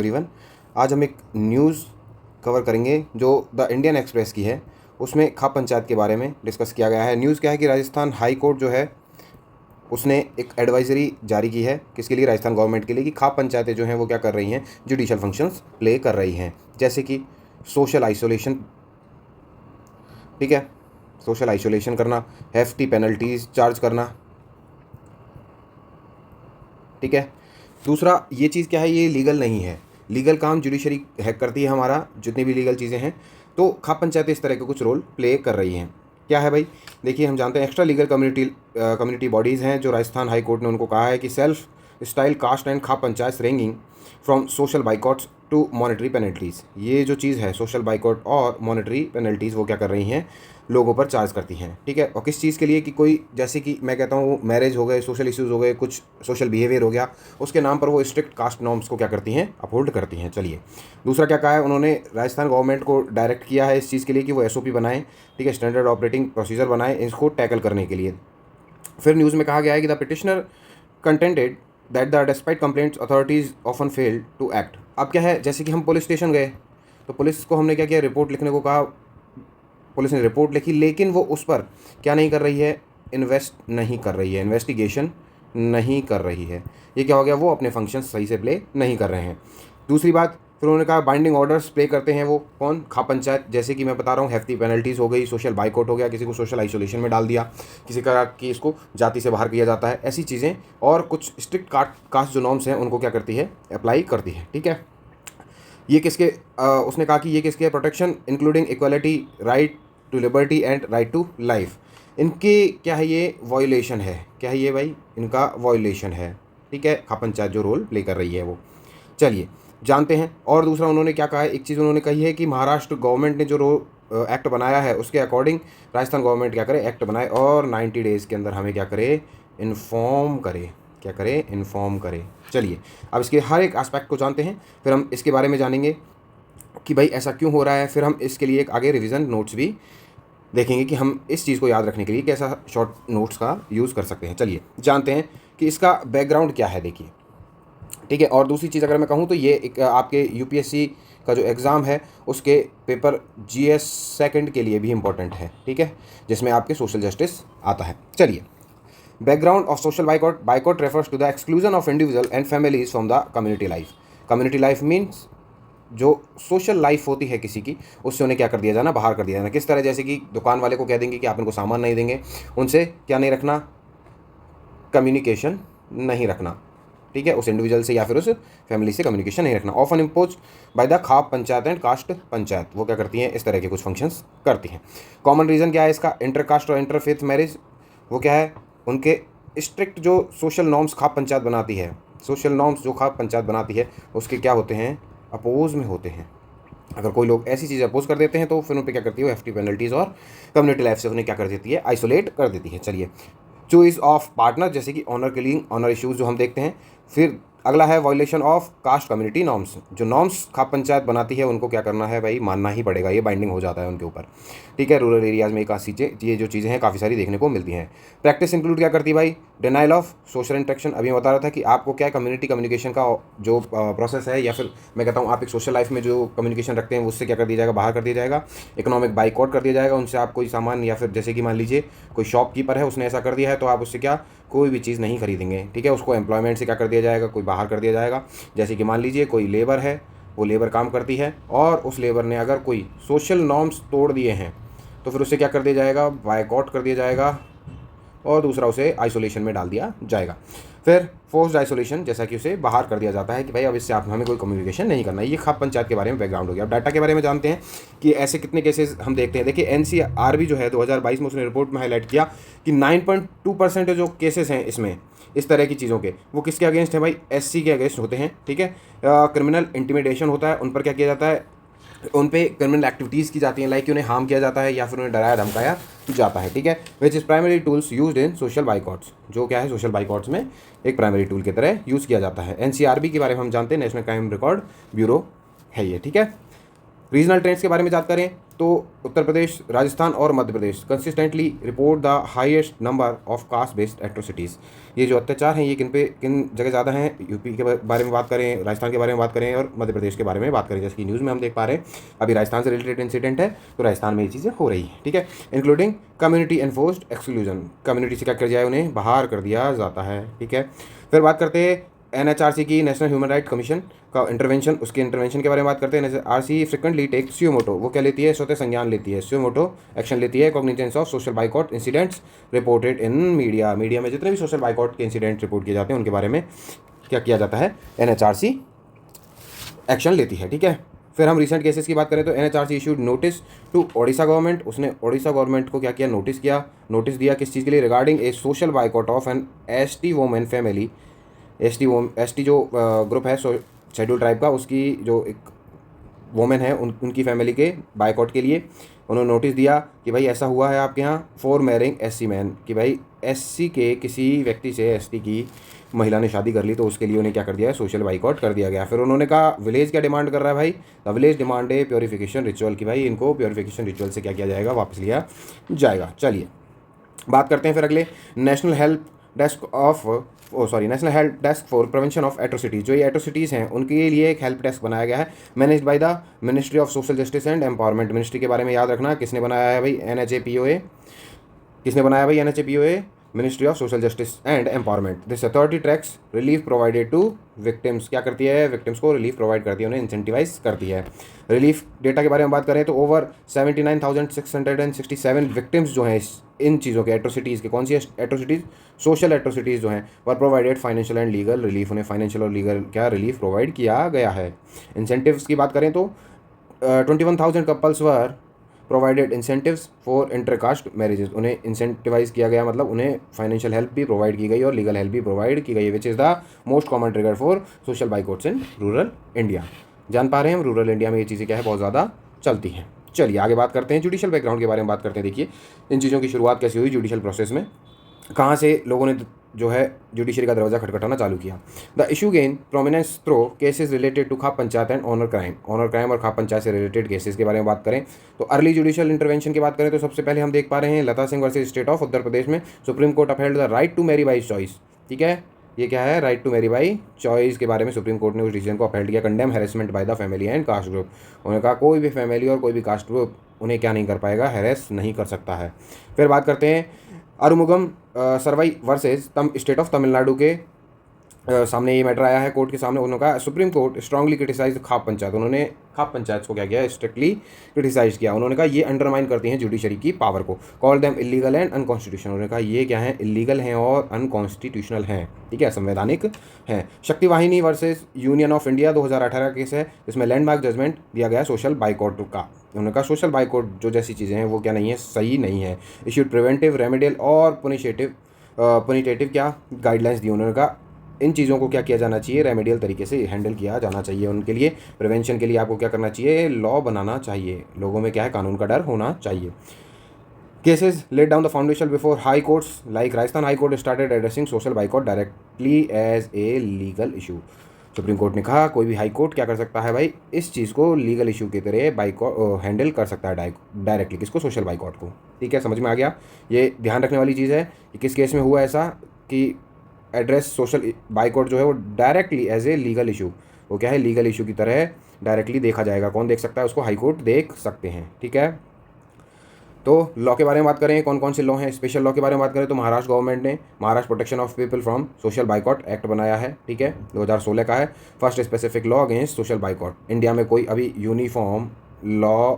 Everyone. आज हम एक न्यूज़ कवर करेंगे जो द इंडियन एक्सप्रेस की है। उसमें खाप पंचायत के बारे में डिस्कस किया गया है। न्यूज़ क्या है कि राजस्थान हाई कोर्ट जो है उसने एक एडवाइजरी जारी की है। किसके लिए? राजस्थान गवर्नमेंट के लिए, कि खाप पंचायतें जो हैं वो क्या कर रही हैं, जुडिशल फंक्शंस प्ले कर रही हैं, जैसे कि सोशल आइसोलेशन। ठीक है, सोशल आइसोलेशन करना, हेफ्टी पेनल्टीज चार्ज करना। ठीक है, दूसरा ये चीज़ क्या है, ये लीगल नहीं है। लीगल काम जुडिशरी हैक करती है हमारा, जितनी भी लीगल चीज़ें हैं। तो खाप पंचायतें इस तरह के कुछ रोल प्ले कर रही हैं। क्या है भाई? देखिए, हम जानते हैं एक्स्ट्रा लीगल कम्युनिटी बॉडीज़ हैं जो राजस्थान हाई कोर्ट ने उनको कहा है कि self style caste and khap panchayat ranging from social boycotts to monetary penalties. ये जो चीज़ है, सोशल बाइकॉट और मॉनेटरी पेनल्टीज़, वो क्या कर रही हैं, लोगों पर चार्ज करती हैं। ठीक है, और किस चीज़ के लिए? कि कोई, जैसे कि मैं कहता हूँ, मैरिज हो गए, सोशल इश्यूज़ हो गए, कुछ सोशल बिहेवियर हो गया, उसके नाम पर वो स्ट्रिक्ट कास्ट नॉर्म्स को क्या करती हैं, अपहोल्ड करती हैं। चलिए, दूसरा क्या कहा है उन्होंने? राजस्थान गवर्नमेंट को डायरेक्ट किया है इस चीज़ के लिए कि वो SOP बनाएं। ठीक है, स्टैंडर्ड ऑपरेटिंग प्रोसीजर बनाएं इसको टैकल करने के लिए। फिर न्यूज़ में कहा गया है कि the petitioner contended that the despite complaints authorities often failed to act. अब क्या है, जैसे कि हम पुलिस स्टेशन गए तो पुलिस को हमने क्या किया, रिपोर्ट लिखने को कहा। पुलिस ने रिपोर्ट लिखी, लेकिन वो उस पर क्या नहीं कर रही है, इन्वेस्टिगेशन नहीं कर रही है। ये क्या हो गया, वो अपने फंक्शन सही से प्ले नहीं कर रहे हैं। दूसरी बात, फिर उन्होंने कहा बाइंडिंग ऑर्डर्स प्ले करते हैं वो कौन? खाप पंचायत। जैसे कि मैं बता रहा हूँ, हेफ्टी पेनल्टीज़ हो गई, सोशल बाइकआउट हो गया, किसी को सोशल आइसोलेशन में डाल दिया, किसी का कि इसको जाति से बाहर किया जाता है, ऐसी चीज़ें। और कुछ स्ट्रिक्ट कास्ट जो नॉर्म्स हैं उनको क्या करती है, अप्लाई करती है। ठीक है, ये किसके उसने कहा कि ये किसके? Protection including equality, right to liberty and right to life. इनके क्या है, ये वॉयलेशन है। क्या है ये भाई? इनका वॉयलेशन है। ठीक है, खाप पंचायत जो रोल प्ले कर रही है वो। चलिए जानते हैं। और दूसरा उन्होंने क्या कहा है, एक चीज़ उन्होंने कही है कि महाराष्ट्र गवर्नमेंट ने जो एक्ट बनाया है उसके अकॉर्डिंग राजस्थान गवर्नमेंट क्या करे, एक्ट बनाए और 90 डेज़ के अंदर हमें क्या करे, इन्फॉर्म करे। क्या करे? इन्फॉर्म करे। चलिए, अब इसके हर एक एस्पेक्ट को जानते हैं, फिर हम इसके बारे में जानेंगे कि भाई ऐसा क्यों हो रहा है। फिर हम इसके लिए एक आगे रिवीजन नोट्स भी देखेंगे कि हम इस चीज़ को याद रखने के लिए कैसा शॉर्ट नोट्स का यूज़ कर सकते हैं। चलिए जानते हैं कि इसका बैकग्राउंड क्या है। देखिए, ठीक है, और दूसरी चीज़ अगर मैं कहूँ तो ये एक आपके UPSC का जो एग्ज़ाम है उसके पेपर GS सेकंड के लिए भी इम्पोर्टेंट है। ठीक है, जिसमें आपके सोशल जस्टिस आता है। चलिए, background of social boycott. Boycott refers to the exclusion of individual and families from the community life. Community life means जो सोशल लाइफ होती है किसी की, उससे उन्हें क्या कर दिया जाना, बाहर कर दिया जाना। किस तरह? जैसे कि दुकान वाले को कह देंगे कि आप इनको सामान नहीं देंगे, उनसे क्या नहीं रखना, कम्युनिकेशन नहीं रखना। ठीक है, उस इंडिविजुअल से या फिर उस फैमिली से कम्युनिकेशन नहीं रखना। Often impose by the khap panchayat and caste panchayat, वो क्या करती हैं, इस तरह के कुछ फंक्शंस करती हैं। कॉमन रीज़न क्या है इसका? इंटरकास्ट और इंटरफेथ मैरिज। वो क्या है, उनके स्ट्रिक्ट जो सोशल नॉर्म्स खाप पंचायत बनाती है, सोशल नॉर्म्स जो खाप पंचायत बनाती है उसके क्या होते हैं, अपोज में होते हैं। अगर कोई लोग ऐसी चीज़ अपोज कर देते हैं तो फिर उन पर क्या करती है, वो FT पेनल्टीज़ और कम्युनिटी लाइफ से उन्हें क्या कर देती है, आइसोलेट कर देती है। चलिए, चॉइस ऑफ पार्टनर, जैसे कि ऑनर किलिंग, ऑनर इश्यूज जो हम देखते हैं। फिर अगला है violation of cast community norms. जो नॉर्म्स खाप पंचायत बनाती है उनको क्या करना है भाई, मानना ही पड़ेगा, ये बाइंडिंग हो जाता है उनके ऊपर। ठीक है, रूरल एरियाज़ में ये जो चीज़ें हैं काफ़ी सारी देखने को मिलती हैं। प्रैक्टिस इंक्लूड क्या करती है भाई, डिनाइल ऑफ सोशल इंटरेक्शन। अभी मैं बता रहा था कि आपको क्या कम्युनिटी कम्युनिकेशन का जो प्रोसेस है, या फिर मैं कहता हूँ आप एक सोशल लाइफ में जो कम्युनिकेशन रखते हैं उससे क्या कर दिया जाएगा, बाहर कर दिया जाएगा। इकोनॉमिक बाइकआउट कर दिया जाएगा, उनसे आप कोई सामान, या फिर जैसे कि मान लीजिए कोई शॉपकीपर है उसने ऐसा कर दिया है तो आप उससे क्या कोई भी चीज़ नहीं खरीदेंगे। ठीक है, उसको एम्प्लॉयमेंट से क्या कर दिया जाएगा, कोई बाहर कर दिया जाएगा। जैसे कि मान लीजिए कोई लेबर है, वो लेबर काम करती है और उस लेबर ने अगर कोई सोशल नॉर्म्स तोड़ दिए हैं तो फिर उसे क्या कर दिया जाएगा, बायकॉट कर दिया जाएगा और दूसरा उसे आइसोलेशन में डाल दिया जाएगा। फिर फोर्स्ड आइसोलेशन, जैसा कि उसे बाहर कर दिया जाता है कि भाई अब इससे आप हमें कोई कम्युनिकेशन नहीं करना है। ये खाप पंचायत के बारे में बैकग्राउंड हो गया। अब डाटा के बारे में जानते हैं कि ऐसे कितने केसेस हम देखते हैं। देखिए, NCRB जो है 2022 में उसने रिपोर्ट में हाईलाइट किया कि 9.2% जो केसेस हैं इसमें इस तरह की चीज़ों के, वो किसके अगेंस्ट है भाई, SC के अगेंस्ट होते हैं। ठीक है, क्रिमिनल इंटिमिडेशन होता है, उन पर क्या किया जाता है, उन पे क्रिमिनल एक्टिविटीज़ की जाती हैं, लाइक कि उन्हें हार्म किया जाता है या फिर उन्हें डराया धमकाया जाता है। ठीक है, which is primary tools used in social boycotts, जो क्या है सोशल बाइकॉट्स में एक प्राइमरी टूल की तरह यूज़ किया जाता है। NCRB के बारे में हम जानते हैं, नेशनल क्राइम रिकॉर्ड ब्यूरो है ये। ठीक है, रीजनल ट्रेंड्स के बारे में बात करें तो उत्तर प्रदेश, राजस्थान और Madhya Pradesh consistently report the highest number of caste based atrocities. ये जो अत्याचार हैं ये किन जगह ज़्यादा हैं, यूपी के बारे में बात करें, राजस्थान के बारे में बात करें और मध्य प्रदेश के बारे में बात करें। जैसे कि न्यूज़ में हम देख पा रहे हैं अभी राजस्थान से रिलेटेड इंसिडेंट है, तो राजस्थान में ये चीज़ें हो रही हैं, ठीक है। Including community enforced exclusion, community से क्या कर दिया है, उन्हें बाहर कर दिया जाता है, ठीक है। फिर बात करते हैं एनएचआरसी की, नेशनल ह्यूमन राइट कमीशन का इंटरवेंशन, उसके इंटरवेंशन के बारे में बात करते हैं। एनएचआरसी फ्रिक्वेंटली टेक सुयोमोटो, वो क्या लेती है, स्वतः संज्ञान लेती है, सुयोमोटो एक्शन लेती है cognizance of social boycott incidents reported in media. Media में जितने भी सोशल बाइकॉट के इंसिडेंट रिपोर्ट किए जाते हैं उनके बारे में क्या किया जाता है, एनएचआरसी एक्शन लेती है, ठीक है। फिर हम रिसेंट केसेस की बात करें तो NHRC issued notice to Odisha government, उसने ओडिशा गवर्नमेंट को क्या किया, नोटिस दिया किस चीज़ के लिए, regarding a social boycott of an ST women family. ST जो ग्रुप है शेड्यूल ट्राइब का, उसकी जो एक वोमेन है उनकी फैमिली के बाइकआउट के लिए उन्होंने नोटिस दिया कि भाई ऐसा हुआ है आपके यहाँ फॉर मैरिंग एससी मैन, कि भाई एससी के किसी व्यक्ति से एसटी की महिला ने शादी कर ली, तो उसके लिए उन्हें क्या कर दिया है, सोशल बाइकआउट कर दिया गया। फिर उन्होंने कहा विलेज क्या डिमांड कर रहा है भाई, the village demand A purification ritual, कि भाई इनको प्योरीफिकेशन रिचुअल से क्या किया जाएगा, वापस लिया जाएगा। चलिए बात करते हैं फिर अगले, national help desk for prevention of atrocities. जो ये एट्रोसिटीज़ हैं उनके लिए एक हेल्प डेस्क बनाया गया है, managed by the ministry of social justice and empowerment. Ministry के बारे में याद रखना, किसने बनाया है भाई, NHAPOA, किसने बनाया भाई, NHAPOA, ministry of social justice and empowerment. This authority tracks relief provided to victims, क्या करती है, विक्टिम्स को रिलीफ प्रोवाइड करती है, उन्हें इंसेंटिवाइज करती है। रिलीफ डेटा के बारे में बात करें तो ओवर 79,667 विक्टिम्स जो हैं इन चीज़ों के एट्रोसिटीज़ के, कौन सी एट्रोसिटीज़, सोशल एट्रोसिटीज़ जो हैं, वर provided financial and legal relief, उन्हें फाइनेंशियल और लीगल क्या रिलीफ प्रोवाइड किया गया है। इंसेंटिव्स की बात करें तो 21,000 couples were provided incentives for intercaste marriages, उन्हें इंसेंटिवाइज किया गया, मतलब उन्हें फाइनेंशियल हेल्प भी प्रोवाइड की गई और लीगल हेल्प भी प्रोवाइड की गई, which is the most common trigger for social boycotts in rural India. जान पा रहे हैं हम, रूरल इंडिया में ये चीज़ें क्या है, बहुत ज़्यादा चलती हैं। चलिए आगे बात करते हैं, जुडिशल बैकग्राउंड के बारे में बात करते हैं। देखिए इन चीज़ों की शुरुआत कैसे हुई जुडिशल प्रोसेस में, कहाँ से लोगों ने जो है जुडिशरी का दरवाजा खटखटाना चालू किया। The issue gain prominence through cases related to khap panchayat and honour crime और खाप पंचायत से रिलेटेड केसेस के बारे में बात करें तो अर्ली जुडिशियल इंटरवेंशन की बात करें तो सबसे पहले हम देख पा रहे हैं Lata Singh versus state of Uttar Pradesh में supreme court upheld the right to marry by choice, ठीक है। ये क्या है, right to marry by choice के बारे में सुप्रीम कोर्ट ने उस डिसीजन को अपहेल्ड किया। Condemn harassment by the family and caste group, उन्होंने कहा कोई भी फैमिली और कोई भी कास्ट ग्रुप उन्हें क्या नहीं कर पाएगा, हैरेस नहीं कर सकता है। फिर बात करते हैं Arumugam Sarwai versus state of Tamil Nadu के सामने ये मैटर आया है कोर्ट के सामने। उन्होंने कहा सुप्रीम कोर्ट स्ट्रांगली क्रिटिसाइज खाप पंचायत, उन्होंने खाप पंचायत को क्या किया, स्ट्रिक्टली क्रिटिसाइज किया। उन्होंने कहा ये अंडरमाइन करती हैं जुडिशरी की पावर को, call them illegal and unconstitutional, उन्होंने कहा ये क्या है, इलीगल हैं और अनकॉन्स्टिट्यूशनल हैं, ठीक है, असंवैधानिक हैं। शक्ति वाहिनी versus union of India 2018 case है, इसमें लैंडमार्क जजमेंट दिया गया सोशल बाइकआउट का। उन्होंने कहा सोशल बाइकआउट जो जैसी चीज़ें हैं वो क्या नहीं है, सही नहीं है। इश्यूड प्रिवेंटिव, रेमेडियल और पुनिटेटिव क्या गाइडलाइंस दी। उन्होंने कहा इन चीज़ों को क्या किया जाना चाहिए, रेमेडियल तरीके से हैंडल किया जाना चाहिए। उनके लिए प्रिवेंशन के लिए आपको क्या करना चाहिए, लॉ बनाना चाहिए, लोगों में क्या है, कानून का डर होना चाहिए। Cases laid down the foundation before high courts like Rajasthan high court started addressing social boycott directly as a legal issue. Supreme court ने कहा कोई भी हाई कोर्ट क्या कर सकता है भाई, इस चीज़ को लीगल इशू की तरह बाइकआउट हैंडल कर सकता है डायरेक्टली, किसको, सोशल बाइकआउट को, ठीक है, समझ में आ गया। ये ध्यान रखने वाली चीज़ है कि किस केस में हुआ ऐसा कि एड्रेस सोशल बाइकआउट जो है वो directly as a legal issue, वो क्या है, लीगल इशू की तरह डायरेक्टली देखा जाएगा। कौन देख सकता है उसको, हाई कोर्ट देख सकते हैं, ठीक है। तो लॉ के बारे में बात करें, कौन कौन से लॉ हैं, स्पेशल लॉ के बारे में बात करें तो महाराष्ट्र गवर्नमेंट ने Maharashtra protection of people from social boycott act बनाया है, ठीक है, 2016 का है। First specific law against social boycott. India में कोई अभी यूनिफॉर्म लॉ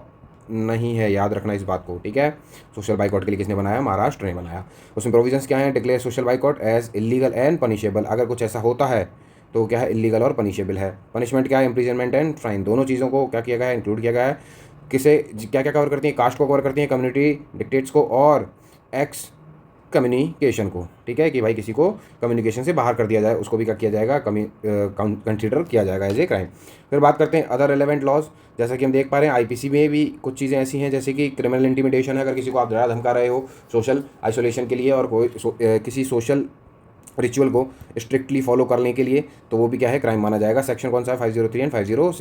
नहीं है, याद रखना इस बात को, ठीक है। सोशल बाइकआउट के लिए किसने बनाया, महाराष्ट्र ने बनाया। उसमें प्रोविजंस क्या हैं, declare social boycott as illegal and punishable, अगर कुछ ऐसा होता है तो क्या है, इलीगल और पनिशेबल है। पनिशमेंट क्या है, इम्प्रिजनमेंट एंड फाइन, दोनों चीज़ों को क्या किया गया है, इंक्लूड किया गया है। किसे क्या क्या कवर करती हैं, कास्ट को कवर करती हैं, कम्युनिटी डिक्टेट्स को और एक्स कम्युनिकेशन को, ठीक है, कि भाई किसी को कम्युनिकेशन से बाहर कर दिया जाए उसको भी क्या किया जाएगा, कंसिडर किया जाएगा एज ए क्राइम। फिर बात करते हैं अदर रेलेवेंट लॉज, जैसा कि हम देख पा रहे हैं आईपीसी में भी कुछ चीज़ें ऐसी हैं जैसे कि क्रिमिनल इंटिमिडेशन है, अगर किसी को आप डरा धमका रहे हो सोशल आइसोलेशन के लिए और कोई किसी सोशल रिचुअल को स्ट्रिक्टली फॉलो करने के लिए, तो वो भी क्या है, क्राइम माना जाएगा। सेक्शन कौन सा है, 503 एंड 506।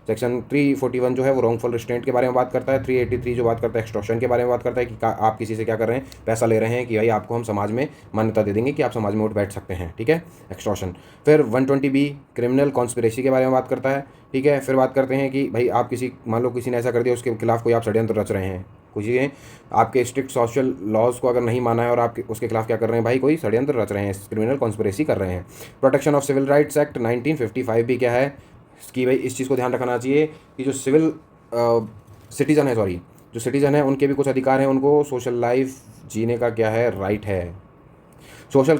सेक्शन 341 जो है वो रॉन्गफुल रिस्ट्रेंट के बारे में बात करता है। 383 जो बात करता है एक्सटॉर्शन के बारे में बात करता है कि आप किसी से क्या कर रहे हैं, पैसा ले रहे हैं कि भाई आपको हम समाज में मान्यता दे देंगे कि आप समाज में उठ बैठ सकते हैं, ठीक है, एक्सटॉर्शन। फिर 120B क्रिमिनल कॉन्स्पिरेसी के बारे में बात करता है, ठीक है। फिर बात करते हैं कि भाई आप किसी, मान लो किसी ने ऐसा कर दिया, उसके खिलाफ कोई आप षड्यंत्र रच रहे हैं, कुछ ये आपके स्ट्रिक्ट सोशल लॉज को अगर नहीं माना है और आप उसके खिलाफ क्या कर रहे हैं भाई, कोई षड्यंत्र रच रहे हैं, क्रिमिनल कॉन्स्पिरेसी कर रहे हैं। Protection of civil rights act 1955 भी क्या है कि भाई इस चीज़ को ध्यान रखना चाहिए कि जो सिविल सिटीज़न है, सॉरी जो सिटीज़न है उनके भी कुछ अधिकार हैं, उनको सोशल लाइफ जीने का क्या है, राइट है। Social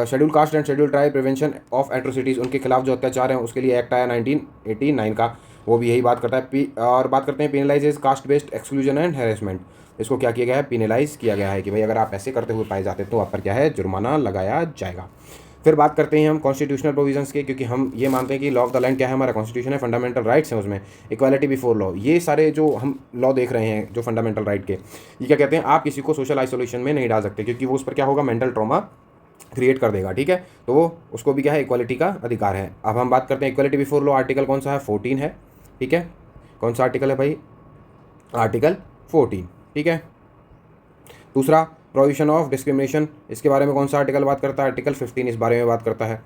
schedule caste and schedule tribe prevention of atrocities, उनके खिलाफ जो अत्याचार हैं उसके लिए एक्ट आया 1989 का, वो भी यही बात करता है। और बात करते हैं penalises caste based exclusion and harassment, इसको क्या किया गया है, पेनलाइज किया गया है कि भाई अगर आप ऐसे करते हुए पाए जाते तो आप पर क्या है, जुर्माना लगाया जाएगा। फिर बात करते हैं हम कॉन्स्टिट्यूशनल प्रोविजंस के, क्योंकि हम ये मानते हैं कि लॉ ऑफ द लैंड क्या है, हमारा कॉन्स्टिट्यूशन है, फंडामेंटल राइट्स हैं उसमें, इक्वालिटी बिफोर लॉ, ये सारे जो हम लॉ देख रहे हैं जो फंडामेंटल राइट के, ये क्या कहते हैं, आप किसी को सोशल आइसोलेशन में नहीं डाल सकते, क्योंकि वो उस पर क्या होगा, मेंटल ट्रॉमा क्रिएट कर देगा, ठीक है। तो वो उसको भी क्या है, इक्वालिटी का अधिकार है। अब हम बात करते हैं इक्वालिटी बिफोर लॉ, आर्टिकल कौन सा है, 14 है, ठीक है। कौन सा आर्टिकल है भाई, आर्टिकल 14, ठीक है। दूसरा प्रोहिबिशन ऑफ डिस्क्रिमिनेशन, इसके बारे में कौन सा आर्टिकल बात करता है, आर्टिकल 15 इस बारे में बात करता है,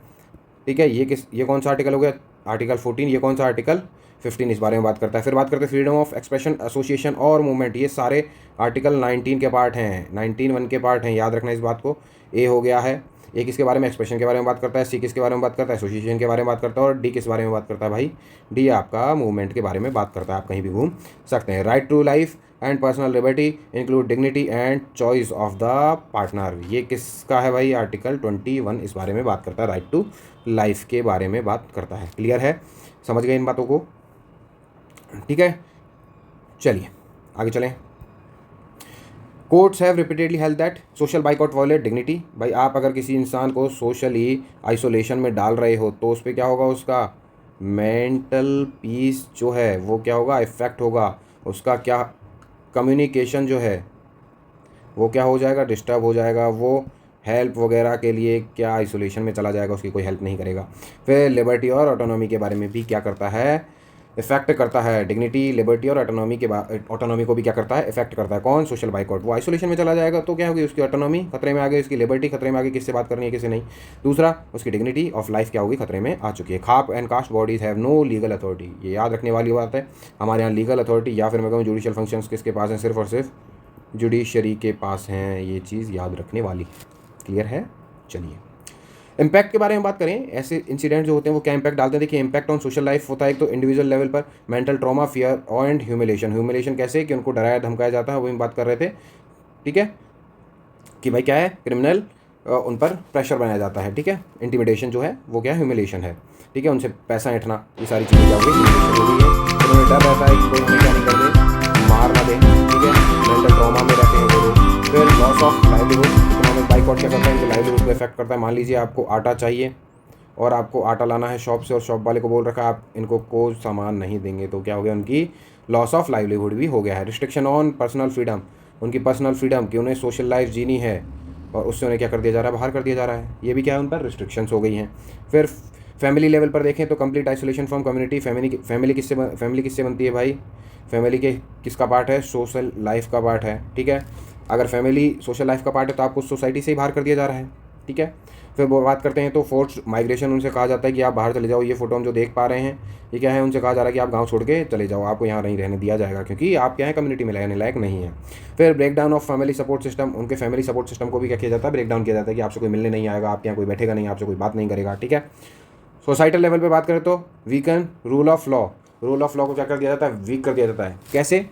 ठीक है। ये कौन सा आर्टिकल हो गया, आर्टिकल 14, ये कौन सा आर्टिकल 15 इस बारे में बात करता है। फिर बात करते हैं फ्रीडम ऑफ एक्सप्रेशन, एसोसिएशन और मूवमेंट, ये सारे आर्टिकल 19 के पार्ट हैं, 19(1) के पार्ट हैं, याद रखना इस बात को। ए हो गया है, ए किसके बारे में, एक्सप्रेशन के बारे में बात करता है, सी किसके बारे में बात करता है, एसोसिएशन के बारे में बात करता है, और डी किस बारे में बात करता है भाई, डी आपका मूवमेंट के बारे में बात करता है, आप कहीं भी घूम सकते हैं। Right to life and personal liberty include dignity and choice of the partner, ये किसका है भाई, आर्टिकल 21 इस बारे में बात करता है, राइट टू लाइफ के बारे में बात करता है। क्लियर है, समझ गए इन बातों को, ठीक है। चलिए आगे चलें। Courts have repeatedly held that social boycott violate dignity, भाई आप अगर किसी इंसान को सोशली आइसोलेशन में डाल रहे हो तो उस पर क्या होगा, उसका मेंटल पीस जो है वो क्या होगा, इफेक्ट होगा, उसका क्या कम्युनिकेशन जो है वो क्या हो जाएगा, डिस्टर्ब हो जाएगा, वो हेल्प वगैरह के लिए क्या आइसोलेशन में चला जाएगा, उसकी कोई हेल्प नहीं करेगा। फिर लिबर्टी और ऑटोनॉमी के बारे में भी क्या करता है, इफेक्ट करता है, डिग्निटी लिबर्टी और ऑटोनॉमी को भी क्या करता है, इफेक्ट करता है। कौन, सोशल बाइकआउट, वो आइसोलेशन में चला जाएगा तो क्या होगी, उसकी ऑटोनॉमी खतरे में आ गई, उसकी लिबर्टी खतरे में आ गई, किससे बात करनी है किससे नहीं। दूसरा, उसकी डिग्निटी ऑफ लाइफ क्या होगी, खतरे में आ चुकी है। Khap and caste bodies have no legal authority, ये याद रखने वाली बात है, हमारे यहाँ लीगल अथॉरिटी या फिर मैं कहूँ जुडिशियल फंक्शंस किसके पास हैं, सिर्फ और सिर्फ जुडिशरी के पास हैं, ये चीज़ याद रखने वाली। क्लियर है, चलिए इम्पैक्ट के बारे में बात करें, ऐसे इंसिडेंट जो होते हैं वो क्या इम्पैक्ट डालते हैं। देखिए इम्पैक्ट ऑन सोशल लाइफ होता है, एक तो इंडिविजुअल लेवल पर mental trauma, fear and humiliation कैसे कि उनको डराया धमकाया जाता है, वो हम बात कर रहे थे, ठीक है, कि भाई क्या है, क्रिमिनल उन पर प्रेशर बनाया जाता है, ठीक है। इंटिमिडेशन जो है वो क्या है, ह्यूमिलेशन है, ठीक है, उनसे पैसा ऐंठना, ये सारी चीज़ें क्या हो गई, ह्यूमिलेशन हो गई है। फिर उन्हें डर रहता है कि कोई हमें क्या नहीं कर दे, मार ना दे, ठीक है, मेंटल ट्रॉमा में रहते हैं वो लोग। फिर loss of livelihood, economic boycott क्या करता है, इनके लाइवलीहुड को इफेक्ट करता है। मान लीजिए आपको आटा चाहिए और आपको आटा लाना है शॉप से, और शॉप वाले को बोल रखा है आप इनको कोई सामान नहीं देंगे, तो क्या हो गया, उनकी लॉस ऑफ लाइवलीहुड भी हो गया है। रिस्ट्रिक्शन ऑन पर्सनल फ्रीडम, उनकी पर्सनल फ्रीडम कि उन्हें सोशल लाइफ जीनी है और उससे उन्हें क्या कर दिया जा रहा है, बाहर कर दिया जा रहा है, ये भी क्या है, उन पर रिस्ट्रिक्शंस हो गई हैं। फिर फैमिली लेवल पर देखें तो complete isolation from community, family किससे बनती है भाई, फैमिली के किसका पार्ट है, सोशल लाइफ का पार्ट है, ठीक है। अगर फैमिली सोशल लाइफ का पार्ट है तो आपको सोसाइटी से ही बाहर कर दिया जा रहा है, ठीक है। फिर वो बात करते हैं तो फोर्स माइग्रेशन, उनसे कहा जाता है कि आप बाहर चले जाओ, ये फोटो हम जो देख पा रहे हैं ये क्या है, उनसे कहा जा रहा है कि आप गांव छोड़ के चले जाओ, आपको यहाँ नहीं रहने दिया जाएगा क्योंकि आप क्या है, कम्युनिटी में रहने लायक नहीं है। फिर break down of family support system, उनके फैमिली सपोर्ट सिस्टम को भी क्या किया जाता है, ब्रेक डाउन किया जाता है कि आपसे कोई मिलने नहीं आएगा, आपके यहाँ कोई बैठेगा नहीं, आपसे कोई बात नहीं करेगा, ठीक है। सोसाइटल लेवल पे बात करें तो वीकन रूल ऑफ लॉ को क्या कर दिया जाता है, वीक कर दिया जाता है। कैसे,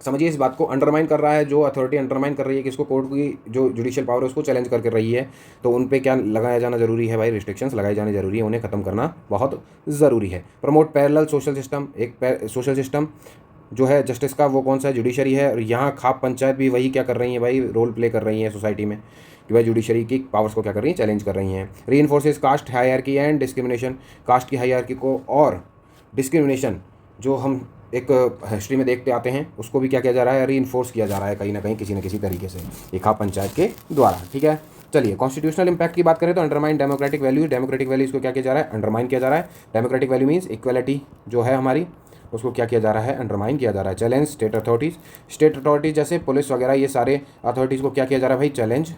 समझिए इस बात को, अंडरमाइन कर रहा है जो अथॉरिटी अंडरमाइन कर रही है कि इसको कोर्ट की जो जुडिशियल पावर है उसको चैलेंज करके रही है, तो उन पे क्या लगाया जाना जरूरी है भाई, रिस्ट्रिक्शंस लगाए जाने जरूरी है, उन्हें खत्म करना बहुत ज़रूरी है। प्रमोट पैरेलल सोशल सिस्टम, एक सोशल सिस्टम जो है जस्टिस का वो कौन सा है, जुडिशरी है। और यहाँ खाप पंचायत भी वही क्या कर रही है भाई, रोल प्ले कर रही है सोसाइटी में कि भाई जुडिशरी की पावर्स को क्या कर रही है, चैलेंज कर रही हैं। Reinforces caste hierarchy and discrimination, caste की हायरार्की को और डिस्क्रिमिनेशन जो हम एक हिस्ट्री में देखते आते हैं उसको भी क्या किया जा रहा है, रीइंफोर्स किया जा रहा है कहीं ना कहीं किसी न किसी तरीके से, ये खाप पंचायत के द्वारा, ठीक है। चलिए कॉन्स्टिट्यूशनल इम्पैक्ट की बात करें तो अंडरमाइन डेमोक्रेटिक वैल्यूज़ को क्या किया जा रहा है, अंडरमाइन किया जा रहा है। डेमोक्रेटिक वैल्यू मीन्स इक्वलिटी जो है हमारी, उसको क्या किया जा रहा है, अंडरमाइन किया जा रहा है। चैलेंज स्टेट अथॉरिटीज़ जैसे पुलिस वगैरह, ये सारे अथॉरिटीज़ को क्या किया जा रहा है भाई, चैलेंज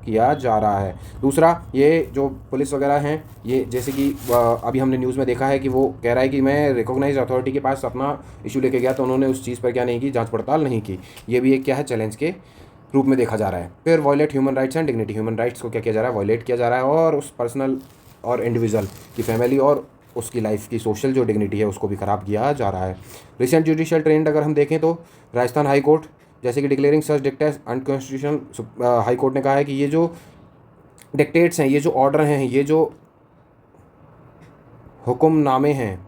किया जा रहा है। दूसरा, ये जो पुलिस वगैरह हैं, ये जैसे कि अभी हमने न्यूज़ में देखा है कि वो कह रहा है कि मैं रिकॉग्नाइज अथॉरिटी के पास अपना इशू लेके गया तो उन्होंने उस चीज़ पर क्या नहीं की, जांच पड़ताल नहीं की। ये भी एक क्या है, चैलेंज के रूप में देखा जा रहा है। फिर violate human rights and dignity, human rights को क्या किया जा रहा है, वॉयलेट किया जा रहा है, और उस पर्सनल और इंडिविजुअल की फैमिली और उसकी लाइफ की सोशल जो डिग्निटी है उसको भी ख़राब किया जा रहा है। रिसेंट जुडिशियल ट्रेंड अगर हम देखें तो राजस्थान हाई कोर्ट जैसे कि डिक्लेयरिंग सच डिक्टेट्स अनकॉन्स्टिट्यूशनल, हाई कोर्ट ने कहा है कि ये जो डिक्टेट्स हैं, ये जो ऑर्डर हैं, ये जो हुक्मनामे हैं,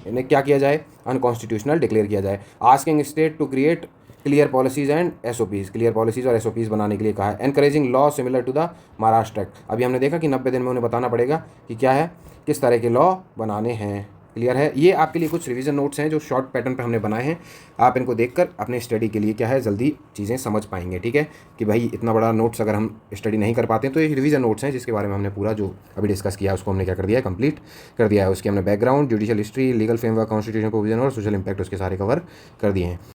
इन्हें क्या किया जाए, अनकॉन्स्टिट्यूशनल डिक्लेयर किया जाए। Asking state to create clear policies and SOPs, clear policies और एसओपीज़ बनाने के लिए कहा है। Encouraging law similar to the Maharashtra act, अभी हमने देखा कि 90 दिन में उन्हें बताना पड़ेगा कि क्या है, किस तरह के लॉ बनाने हैं। क्लियर है। ये आपके लिए कुछ रिवीजन नोट्स हैं जो शॉर्ट पैटर्न पे हमने बनाए हैं। आप इनको देखकर अपने स्टडी के लिए क्या है, जल्दी चीज़ें समझ पाएंगे। ठीक है कि भाई इतना बड़ा नोट्स अगर हम स्टडी नहीं कर पाते तो ये रिवीजन नोट्स हैं जिसके बारे में हमने पूरा जो अभी डिस्कस किया उसको हमने क्या कर दिया है, कंप्लीट कर दिया है। उसके हमने background, judicial history, legal framework, constitution provision और सोशल इंपैक्ट उसके सारे कवर कर दिए हैं।